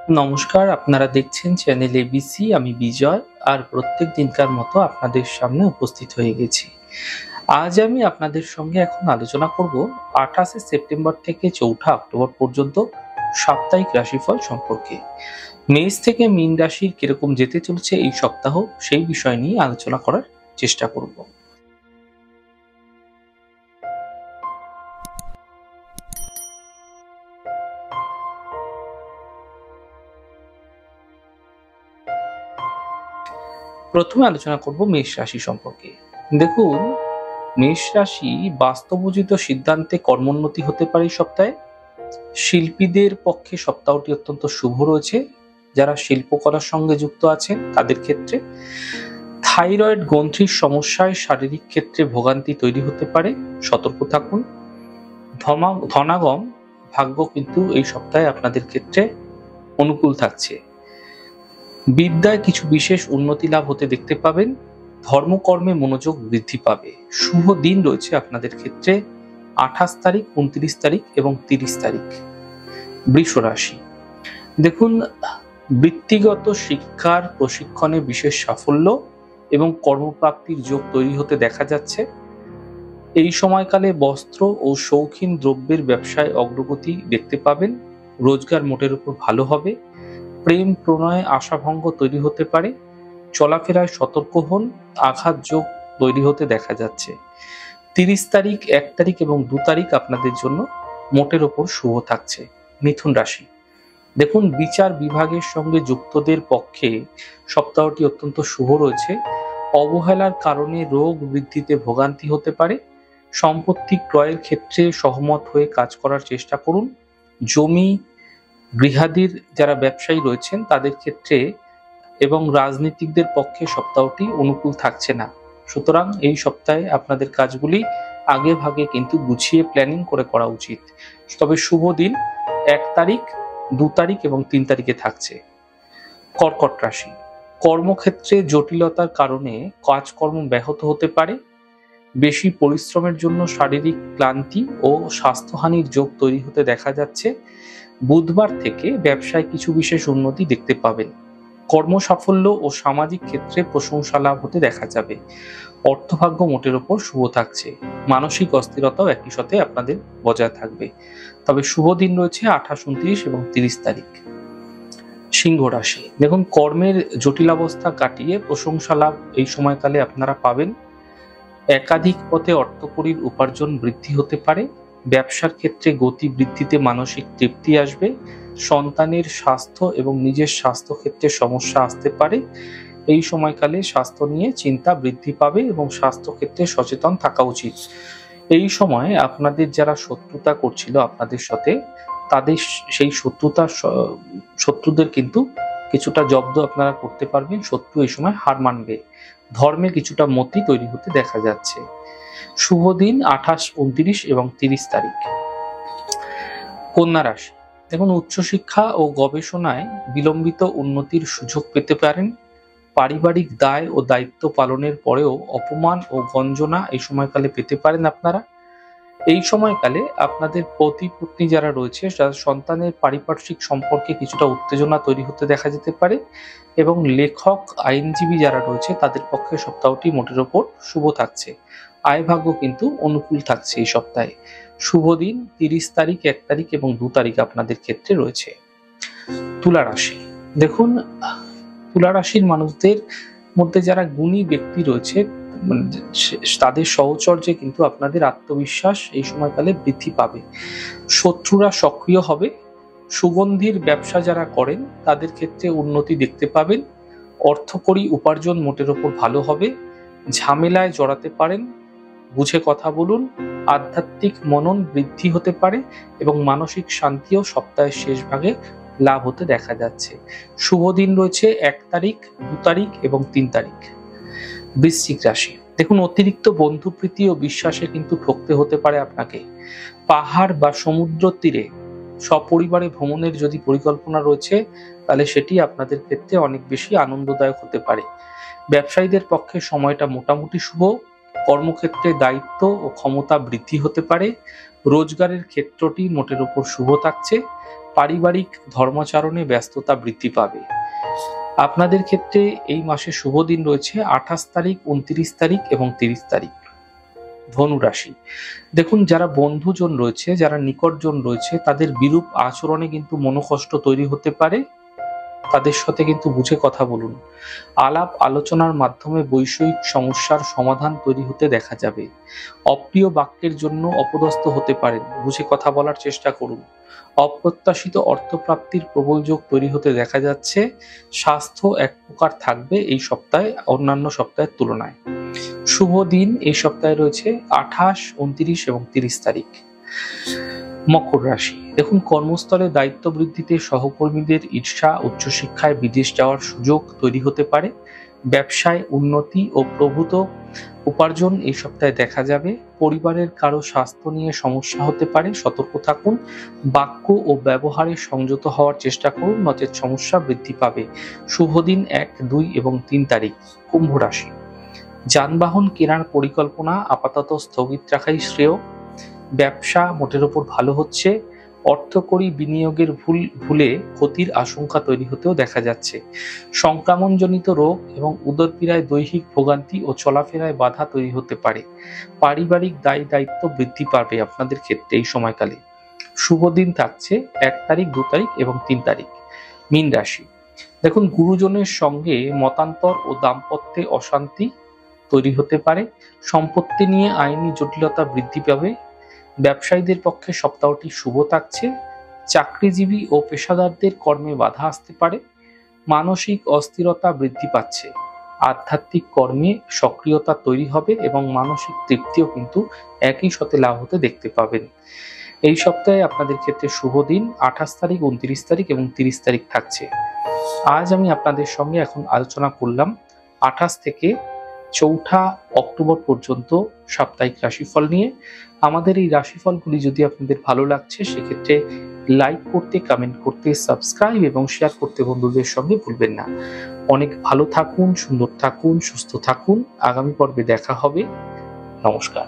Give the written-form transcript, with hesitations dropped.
নমস্কার, আপনারা দেখছেন চ্যানেল এবিসি। আমি বিজয়, আর প্রত্যেক দিনকার মতো আপনাদের সামনে উপস্থিত হয়ে গেছি। আজ আমি আপনাদের সঙ্গে এখন আলোচনা করব 28শে সেপ্টেম্বর থেকে 4ঠা অক্টোবর পর্যন্ত সাপ্তাহিক রাশিফল সম্পর্কে। মেষ থেকে মীন রাশির কিরকম যেতে চলেছে এই সপ্তাহ, সেই বিষয় নিয়ে আলোচনা করার চেষ্টা করব। প্রথমে আলোচনা করব মেষ রাশি সম্পর্কে। দেখুন, মেষ রাশি বাস্তবোচিত সিদ্ধান্তে কর্মোন্নতি হতে পারে এই সপ্তাহে। শিল্পীদের পক্ষে সপ্তাহটি অত্যন্ত শুভ রয়েছে। যারা শিল্পকলার সঙ্গে যুক্ত আছেন তাদের ক্ষেত্রে থাইরয়েড গ্রন্থির সমস্যায় শারীরিক ক্ষেত্রে ভোগান্তি তৈরি হতে পারে, সতর্ক থাকুন। ধনাগম ভাগ্য কিন্তু এই সপ্তাহে আপনাদের ক্ষেত্রে অনুকূল থাকছে। বিদ্যায় কিছু বিশেষ উন্নতি লাভ হতে দেখতে পাবেন। ধর্মকর্মে মনোযোগ বৃদ্ধি পাবে। শুভ দিন রয়েছে আপনাদের ক্ষেত্রে 28 তারিখ, 29 তারিখ এবং 30 তারিখ। বৃষ রাশি, দেখুন, বৃত্তিগত শিক্ষার প্রশিক্ষণে বিশেষ সাফল্য এবং কর্মপ্রাপ্তির যোগ তৈরি হতে দেখা যাচ্ছে। এই সময়কালে বস্ত্র ও শৌখিন দ্রব্যের ব্যবসায় অগ্রগতি দেখতে পাবেন। রোজগার মোটের উপর ভালো হবে। প্রেম প্রণয়ে আশাভঙ্গ তৈরি হতে পারে। চলাফেরায় সতর্ক হন। আঘাত যোগ তৈরি হতে দেখা যাচ্ছে। 30 তারিখ, 1 তারিখ এবং 2 তারিখ আপনাদের জন্য মোটের ওপর শুভ থাকছে। মিথুন রাশি, দেখুন, বিচার বিভাগের সঙ্গে যুক্তদের পক্ষে সপ্তাহটি অত্যন্ত শুভ রয়েছে। অবহেলার কারণে রোগ বৃদ্ধিতে ভোগান্তি হতে পারে। সম্পত্তি ক্রয়ের ক্ষেত্রে সহমত হয়ে কাজ করার চেষ্টা করুন। জমি গৃহাদির যারা ব্যবসায়ী রয়েছেন তাদের ক্ষেত্রে এবং রাজনীতিকদের পক্ষে সপ্তাহটি অনুকূল থাকছে না। সুতরাং এই সপ্তাহে আপনাদের কাজগুলি আগে ভাগে কিন্তু গুছিয়ে প্ল্যানিং করে করা উচিত। তবে শুভ দিন 1 তারিখ, 2 তারিখ এবং 3 তারিখে থাকছে। কর্কট রাশি, কর্মক্ষেত্রে জটিলতার কারণে কাজকর্ম ব্যাহত হতে পারে। বেশি পরিশ্রমের জন্য শারীরিক ক্লান্তি ও স্বাস্থ্যহানির যোগ তৈরি হতে দেখা যাচ্ছে। বুধবার থেকে ব্যবসায় কিছু বিশেষ উন্নতি দেখতে পাবেন। কর্ম সাফল্য ও সামাজিক ক্ষেত্রে প্রশংসা লাভ হতে দেখা যাবে। অর্থভাগ্য মোটের ওপর শুভ থাকছে। মানসিক অস্থিরতাও একই সাথে আপনাদের বজায় থাকবে। তবে শুভ দিন রয়েছে 28, 29 এবং 30 তারিখ। সিংহ রাশি, দেখুন, কর্মের জটিলাবস্থা কাটিয়ে প্রশংসা লাভ এই সময়কালে আপনারা পাবেন। একাধিক পথে অর্থকরীর উপার্জন বৃদ্ধি হতে পারে। ব্যবসার ক্ষেত্রে গতি বৃদ্ধিতে মানসিক তৃপ্তি আসবে। সন্তানের স্বাস্থ্য এবং নিজের স্বাস্থ্য ক্ষেত্রে সমস্যা আসতে পারে। এই সময়কালে স্বাস্থ্য নিয়ে চিন্তা বৃদ্ধি পাবে এবং স্বাস্থ্য ক্ষেত্রে সচেতন থাকা উচিত। এই সময় আপনাদের যারা শত্রুতা করছিল আপনাদের সাথে, তাদের সেই শত্রুদের কিন্তু কিছুটা জব্দ আপনারা করতে পারবেন। শত্রু এই সময় হার মানবে। ধর্মে কিছুটা মতি তৈরি হতে দেখা যাচ্ছে। শুভ দিন 28, 29 এবং 30 তারিখ। কন্যা রাশি, দেখুন, উচ্চশিক্ষা ও গবেষণায় বিলম্বিত উন্নতির সুযোগ পেতে পারেন। পারিবারিক দায় ও দায়িত্ব পালনের পরেও অপমান ও গঞ্জনা এই সময়কালে পেতে পারেন আপনারা। এই সময়কালে আপনাদের পতি পত্নী যারা রয়েছে, যারা সন্তানের পারিপার্শ্বিক সম্পর্কে কিছুটা উত্তেজনা তৈরি হতে দেখা যেতে পারে। এবং লেখক, আইনজীবী যারা রয়েছে তাদের পক্ষে সপ্তাহটি মোটের ওপর শুভ থাকছে। আয় ভাগ্য কিন্তু অনুকূল থাকছে এই সপ্তাহে। শুভ দিন 30 তারিখ, 1 তারিখ এবং 2 তারিখ আপনাদের ক্ষেত্রে রয়েছে। তুলা রাশি, দেখুন, তুলা রাশির মানুষদের মধ্যে যারা গুণী ব্যক্তি রয়েছে তাদের সহচর্যে কিন্তু আপনাদের আত্মবিশ্বাস এই সময়কালে বৃদ্ধি পাবে। শত্রুরা সক্রিয় হবে। সুগন্ধির ব্যবসা যারা করেন তাদের ক্ষেত্রে উন্নতি দেখতে পাবেন। অর্থকরী উপার্জন মোটের ওপর ভালো হবে। ঝামেলায় জড়াতে পারেন, বুঝে কথা বলুন। আধ্যাত্মিক মনন বৃদ্ধি হতে পারে এবং মানসিক শান্তিও সপ্তাহের শেষ ভাগে লাভ হতে দেখা যাচ্ছে। শুভ দিন রয়েছে 1 তারিখ, 2 তারিখ এবং 3 তারিখ। বৃশ্চিক রাশি, দেখুন, অতিরিক্ত বন্ধুপ্রীতি ও বিশ্বাসে কিন্তু ঠকতে হতে পারে আপনাকে। পাহাড় বা সমুদ্র তীরে সপরিবারে ভ্রমণের যদি পরিকল্পনা রয়েছে তাহলে সেটি আপনাদের ক্ষেত্রে অনেক বেশি আনন্দদায়ক হতে পারে। ব্যবসায়ীদের পক্ষে সময়টা মোটামুটি শুভ। কর্মক্ষেত্রে দায়িত্ব ও ক্ষমতা বৃদ্ধি হতে পারে। রোজগারের ক্ষেত্রটি মোটের উপর শুভ থাকছে। পারিবারিক ধর্মাচরণে ব্যস্ততা বৃদ্ধি পাবে। আপনাদের ক্ষেত্রে এই মাসে শুভ দিন রয়েছে 28 তারিখ, 29 তারিখ এবং 30 তারিখ। ধনু রাশি, দেখুন যারা বন্ধুজন রয়েছে, যারা নিকটজন রয়েছে, তাদের বিরূপ আচরণে কিন্তু মনোকষ্ট তৈরি হতে পারে। তাদের সাথে কিন্তু বুঝে কথা বলুন। আলাপ আলোচনার মাধ্যমে বৈষয়িক সমস্যার সমাধান তৈরি হতে দেখা যাবে। অপ্রিয় বাক্যের জন্য অপদস্থ হতে পারেন, বুঝে কথা বলার চেষ্টা করুন। অপ্রত্যাশিত অর্থপ্রাপ্তির প্রবল যোগ তৈরি হতে দেখা যাচ্ছে। স্বাস্থ্য এক প্রকার থাকবে এই সপ্তাহে অন্যান্য সপ্তাহের তুলনায়। শুভ দিন এই সপ্তাহে রয়েছে 28, 29 এবং 30 তারিখ। মকর রাশি, দেখুন কর্মস্থলে দায়িত্ব বৃদ্ধিতে সহকর্মীদের ঈর্ষা, উচ্চশিক্ষায় বিদেশ যাওয়ার সুযোগ তৈরি হতে পারে। ব্যবসায় উন্নতি ও প্রভূত উপার্জন এই সপ্তাহে দেখা যাবে। পরিবারের কারো স্বাস্থ্য নিয়ে সমস্যা হতে পারে, সতর্ক থাকুন। বাক্য ও ব্যবহারে সংযত হওয়ার চেষ্টা করুন, নচেত সমস্যা বৃদ্ধি পাবে। শুভ দিন 1, 2 এবং 3 তারিখ। কুম্ভ রাশি, যানবাহন কেনার পরিকল্পনা আপাতত স্থগিত রাখাই শ্রেয়। ব্যবসা মোটের ওপর ভালো হচ্ছে। অর্থকরী বিনিয়োগের ভুলে ক্ষতির আশঙ্কা তৈরি হতেও দেখা যাচ্ছে। সংক্রমণজনিত রোগ এবং উদরপীড়ায় দৈহিক ভোগান্তি ও চলাফেরায় বাধা তৈরি হতে পারে। পারিবারিক দায়িত্ব বৃদ্ধি পাবে আপনাদের ক্ষেত্রে এই সময়কালে। শুভ দিন থাকছে 1 তারিখ, 2 তারিখ এবং 3 তারিখ। মীন রাশি, দেখুন গুরুজনের সঙ্গে মতান্তর ও দাম্পত্যে অশান্তি তৈরি হতে পারে। সম্পত্তি নিয়ে আইনি জটিলতা বৃদ্ধি পাবে। ব্যবসায়ীদের পক্ষে সপ্তাহটি শুভ থাকছে। চাকরিজীবী ও পেশাদারদের কর্মে বাধা আসতে পারে। মানসিক অস্থিরতা বৃদ্ধি পাচ্ছে। আধ্যাত্মিক কর্মে সক্রিয়তা তৈরি হবে এবং মানসিক তৃপ্তিও কিন্তু একই সাথে লাভ হতে দেখতে পাবেন। এই সপ্তাহে আপনাদের ক্ষেত্রে শুভ দিন 28 তারিখ, 29 তারিখ এবং 30 তারিখ থাকছে। আজ আমি আপনাদের সঙ্গে এখন আলোচনা করলাম 28 থেকে 4 অক্টোবর পর্যন্ত সাপ্তাহিক রাশিফল নিয়ে। আমাদের এই রাশিফলগুলি যদি আপনাদের ভালো লাগছে সেক্ষেত্রে লাইক করতে, কমেন্ট করতে, সাবস্ক্রাইব এবং শেয়ার করতে বন্ধুদের সঙ্গে ভুলবেন না। অনেক ভালো থাকুন, সুন্দর থাকুন, সুস্থ থাকুন। আগামী পর্বে দেখা হবে। নমস্কার।